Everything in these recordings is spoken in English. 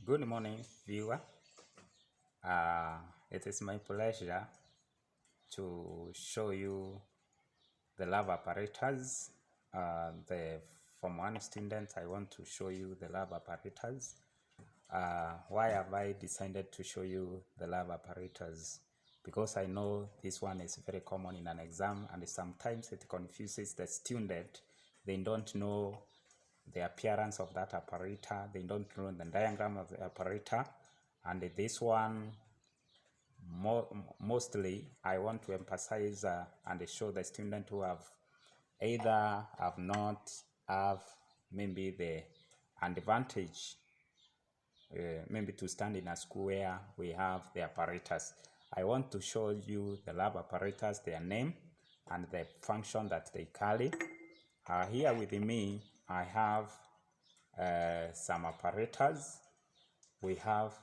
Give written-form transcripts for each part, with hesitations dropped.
Good morning, viewer. It is my pleasure to show you the lab apparatus. From one student, I want to show you the lab apparatus. Why have I decided to show you the lab apparatus? Because I know this one is very common in an exam, and sometimes it confuses the student. They don't know the appearance of that apparatus, they don't know the diagram of the apparatus, and this one mostly I want to emphasize and show the student who have either have not have maybe the advantage maybe to stand in a school where we have the apparatus. I want to show you the lab apparatus, their name and the function that they carry. Here with me I have some apparatus. We have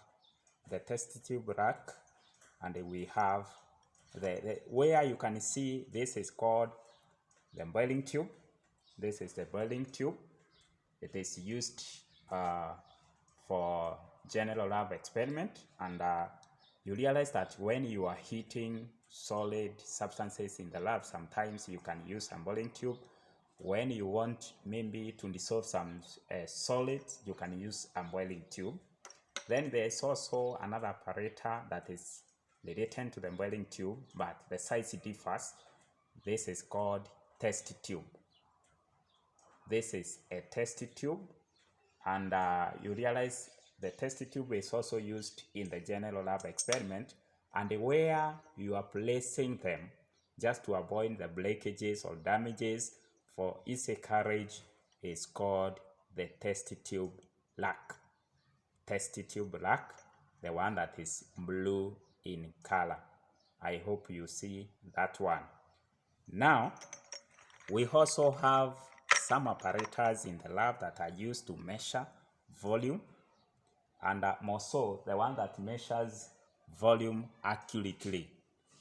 the test tube rack, and we have the where you can see this is called the boiling tube. This is the boiling tube. It is used for general lab experiment, and you realize that when you are heating solid substances in the lab, sometimes you can use a boiling tube. When you want maybe to dissolve some solids, you can use a boiling tube. Then there is also another apparatus that is related to the boiling tube, but the size differs. This is called test tube. This is a test tube, and you realize the test tube is also used in the general lab experiment, and where you are placing them just to avoid the breakages or damages for easy carriage is called the test tube rack. Test tube rack, the one that is blue in color. I hope you see that one. Now, we also have some apparatus in the lab that are used to measure volume, and more so the one that measures volume accurately.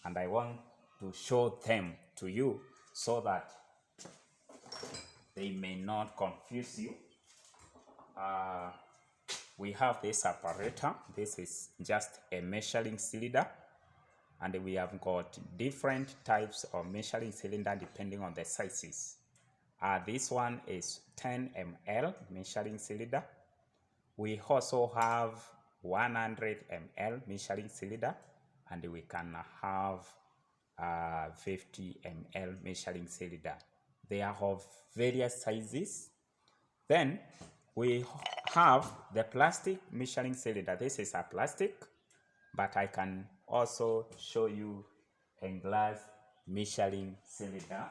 And I want to show them to you so that they may not confuse you. We have this apparatus. This is just a measuring cylinder, and we have got different types of measuring cylinder depending on the sizes. This one is 10 ml measuring cylinder. We also have 100 ml measuring cylinder, and we can have 50 ml measuring cylinder. They are of various sizes. Then we have the plastic measuring cylinder. This is a plastic, but I can also show you a glass measuring cylinder.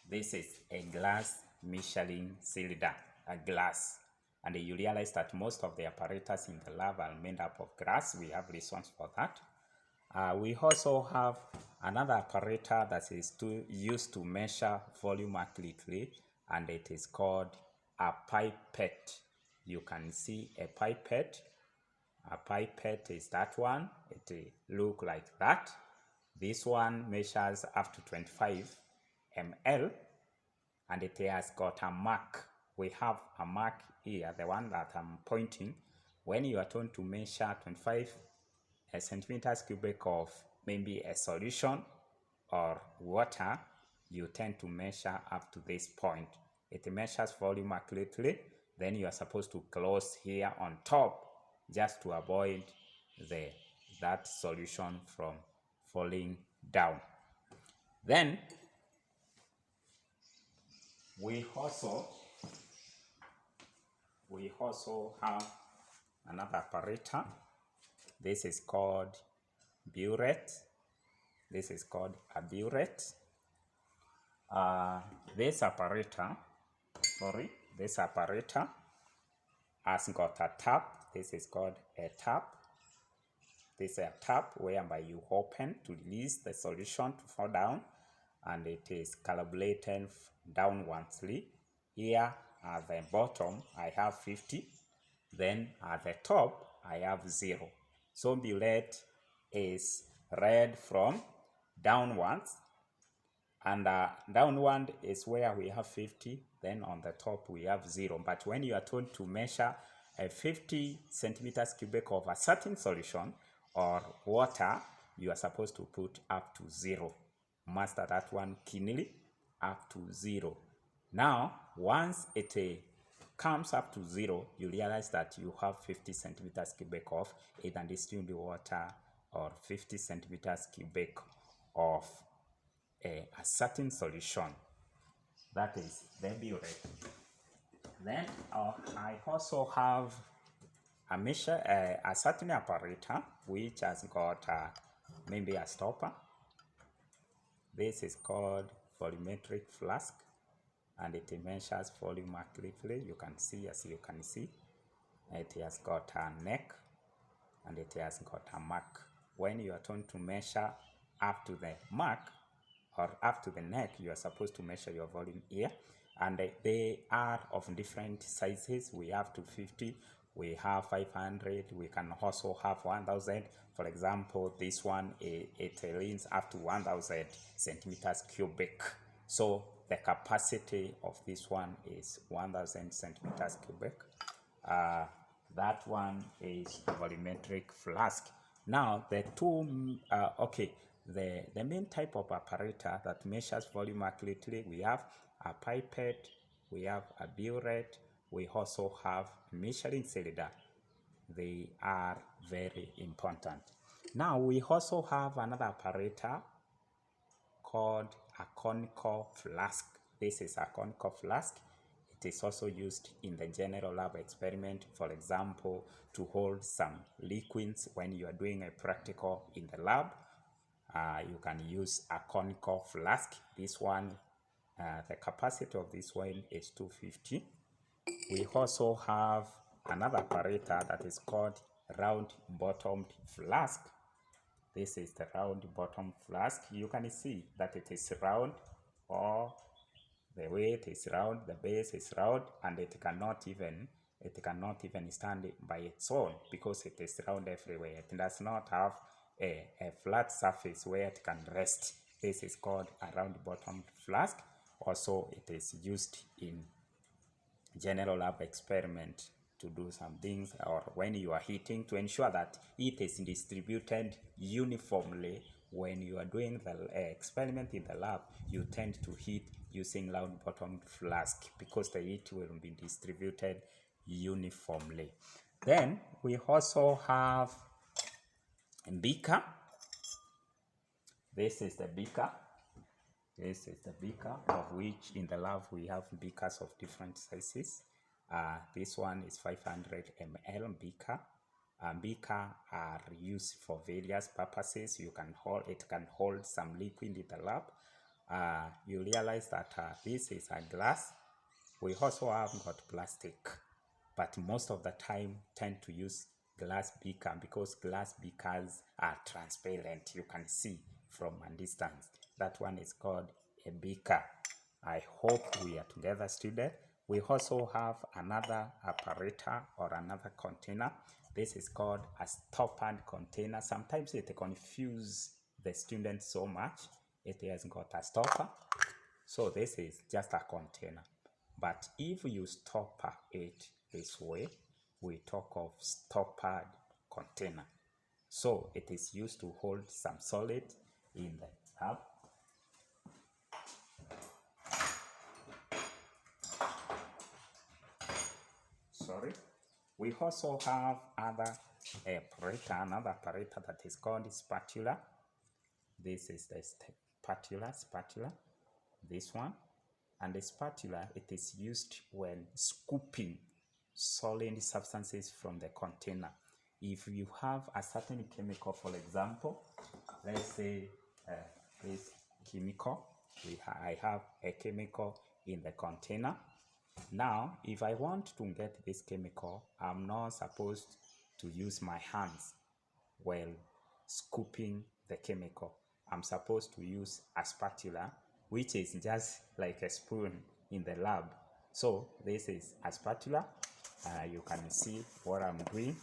This is a glass measuring cylinder, a glass. And you realize that most of the apparatus in the lab are made up of glass. We have reasons for that. We also have another apparatus that is used to measure volume accurately, and it is called a pipette. You can see a pipette. A pipette is that one. It looks like that. This one measures up to 25 ml, and it has got a mark. We have a mark here, the one that I'm pointing. When you are told to measure 25 centimeters cubic of maybe a solution or water, you tend to measure up to this point. It measures volume accurately. Then you are supposed to close here on top just to avoid that solution from falling down. Then we also have another apparatus. This is called burette. This is called a burette. This apparatus has got a tap. This is called a tap. This is a tap whereby you open to release the solution to fall down, and it is calibrated downwardly. Here at the bottom I have 50, then at the top I have 0. So burette is read from downwards, and downward is where we have 50, then on the top we have 0. But when you are told to measure a 50 centimeters cubic of a certain solution or water, you are supposed to put up to 0. Master that one keenly, up to 0. Now, once it comes up to 0, you realize that you have 50 centimeters cubic of either distilled water or 50 centimeters cubic of a certain solution. That is the burette. Then I also have a certain apparatus which has got maybe a stopper. This is called volumetric flask, and it measures volume accurately. You can see, as you can see, it has got a neck and it has got a mark. When you are trying to measure up to the mark or up to the neck, you are supposed to measure your volume here, and they are of different sizes. We have 250, we have 500, we can also have 1000. For example, this one, it leans up to 1000 centimeters cubic. So the capacity of this one is 1000 centimeters cubic. That one is a volumetric flask. Now the two the main type of apparatus that measures volume accurately, we have a pipette, we have a burette, we also have a measuring cylinder. They are very important. Now we also have another apparatus called a conical flask. This is a conical flask. It is also used in the general lab experiment, for example, to hold some liquids when you are doing a practical in the lab. You can use a conical flask. This one, the capacity of this one is 250. We also have another apparatus that is called round bottomed flask. This is the round bottom flask. You can see that it is round, or the weight is round, the base is round, and it cannot even stand by its own because it is round everywhere. It does not have a flat surface where it can rest. This is called a round bottomed flask. Also, it is used in general lab experiment to do some things, or when you are heating, to ensure that heat is distributed uniformly. When you are doing the experiment in the lab, you tend to heat using round bottomed flask because the heat will be distributed uniformly. Then we also have a beaker. This is the beaker. This is the beaker, of which in the lab we have beakers of different sizes. This one is 500 ml beaker. Beaker are used for various purposes. It can hold some liquid in the lab. You realize that this is a glass. We also have got plastic, but most of the time tend to use glass beaker because glass beakers are transparent. You can see from a distance. That one is called a beaker. I hope we are together, students. We also have another apparatus or another container. This is called a stoppered container. Sometimes it confuses the students so much. It has got a stopper. So this is just a container. But if you stopper it this way, we talk of stoppered container. So it is used to hold some solid in the tub. We also have another apparatus that is called spatula. This is the spatula, this one. And the spatula, it is used when scooping solid substances from the container. If you have a certain chemical, for example, let's say this chemical, I have a chemical in the container. Now, if I want to get this chemical, I'm not supposed to use my hands while scooping the chemical. I'm supposed to use a spatula, which is just like a spoon in the lab. So this is a spatula. You can see what I'm doing.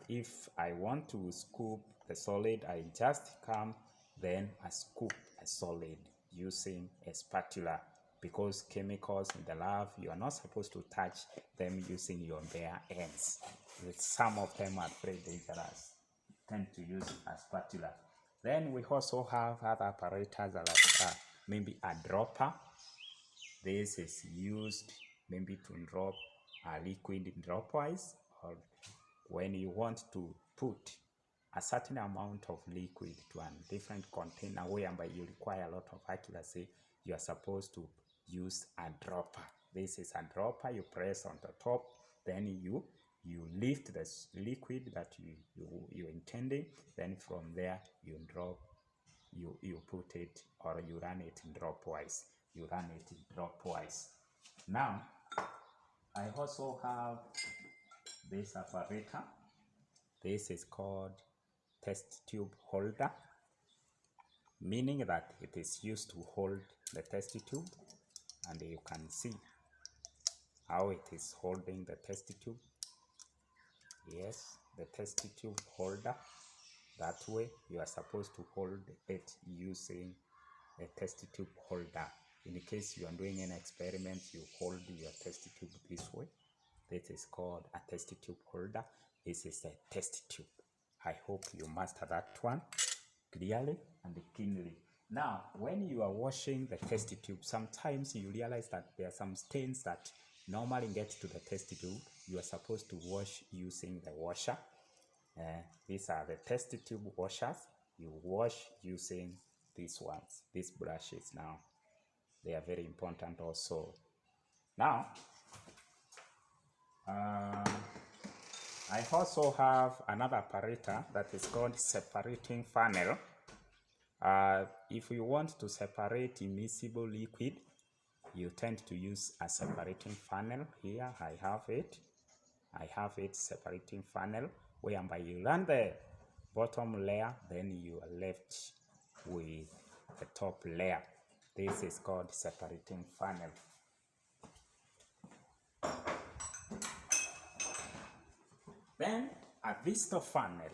If I want to scoop the solid, I just come, then I scoop a solid using a spatula because chemicals in the lab, you are not supposed to touch them using your bare hands. Some of them are very dangerous. Tend to use a spatula. Then we also have other apparatus like maybe a dropper. This is used maybe to drop a liquid dropwise, or when you want to put a certain amount of liquid to a different container whereby you require a lot of accuracy, you are supposed to use a dropper. This is a dropper. You press on the top, then you lift the liquid that you're intending, then from there you drop, you put it, or you run it dropwise. Now I also have this apparatus. This is called test tube holder, meaning that it is used to hold the test tube, and you can see how it is holding the test tube. Yes, the test tube holder. That way you are supposed to hold it using a test tube holder. In case you are doing an experiment, you hold your test tube this way. This is called a test tube holder. This is a test tube. I hope you master that one clearly and keenly. Now, when you are washing the test tube, sometimes you realize that there are some stains that normally get to the test tube. You are supposed to wash using the washer. These are the test tube washers. You wash using these ones, these brushes. Now, they are very important also. Now, I also have another apparatus that is called separating funnel. If you want to separate immiscible liquid, you tend to use a separating funnel. Here I have it, separating funnel, whereby you run the bottom layer, then you are left with the top layer. This is called separating funnel. Then a Visto funnel.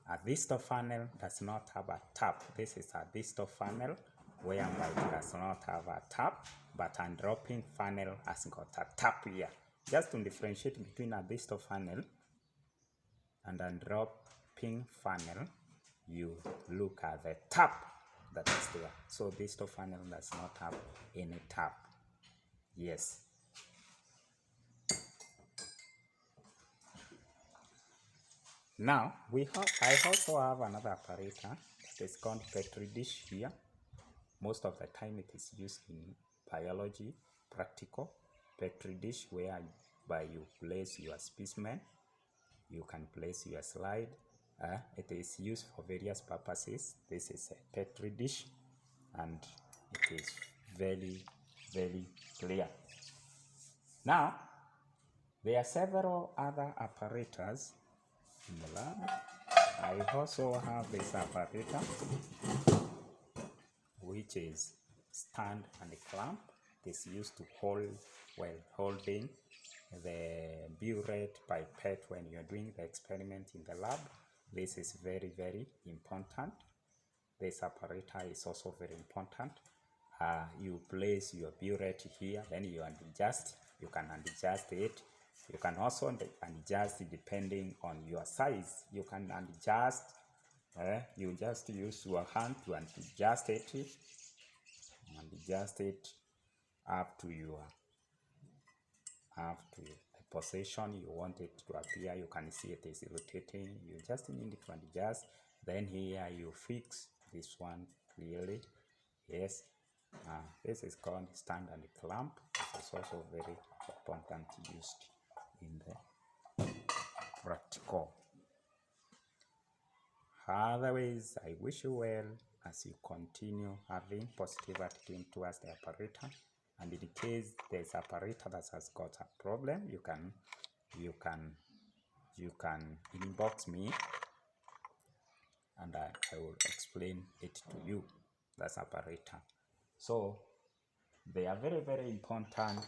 A Visto funnel does not have a tap. This is a Visto funnel whereby it does not have a tap, but a dropping funnel has got a tap here. Just to differentiate between a Visto funnel and a dropping funnel, you look at the tap that is there. So Visto funnel does not have any tap. Yes. Now, I also have another apparatus that is called Petri dish here. Most of the time it is used in biology, practical. Petri dish, whereby you place your specimen, you can place your slide. It is used for various purposes. This is a Petri dish, and it is very, very clear. Now, there are several other apparatus in the lab. I also have this apparatus, which is stand and clamp. It is used to hold while holding the burette pipette when you're doing the experiment in the lab. This is very, very important. This apparatus is also very important. You place your burette here, then you adjust. You can adjust it. You can also adjust depending on your size. You can adjust. You just use your hand to adjust it, and adjust it up to the position you want it to appear. You can see it is rotating. You just need to adjust. Then here you fix this one clearly. Yes. This is called stand and clamp. This is also very important, used in the practical. Otherwise, I wish you well as you continue having positive attitude towards the apparatus. And in case there's apparatus that has got a problem, you can inbox me, and I will explain it to you. That's apparatus. So they are very, very important.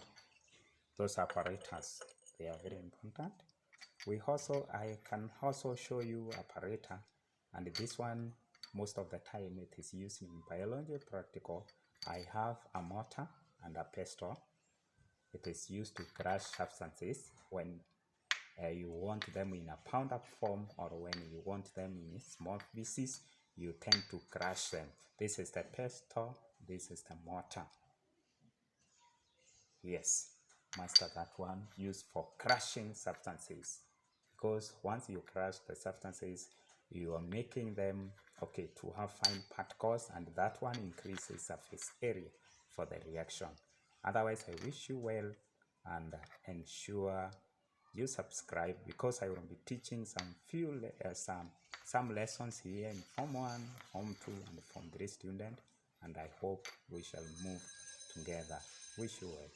Those apparatus, they are very important. I can also show you apparatus, and this one most of the time it is used in biology practical, I have a mortar and a pestle. It is used to crush substances when you want them in a powder form, or when you want them in small pieces, you tend to crush them. This is the pestle, this is the mortar. Yes, master that one, used for crushing substances, because once you crush the substances, you are making them okay to have fine particles, and that one increases surface area for the reaction. Otherwise, I wish you well, and ensure you subscribe, because I will be teaching some lessons here in Form 1, Form 2, and Form 3 student, and I hope we shall move together. Wish you well.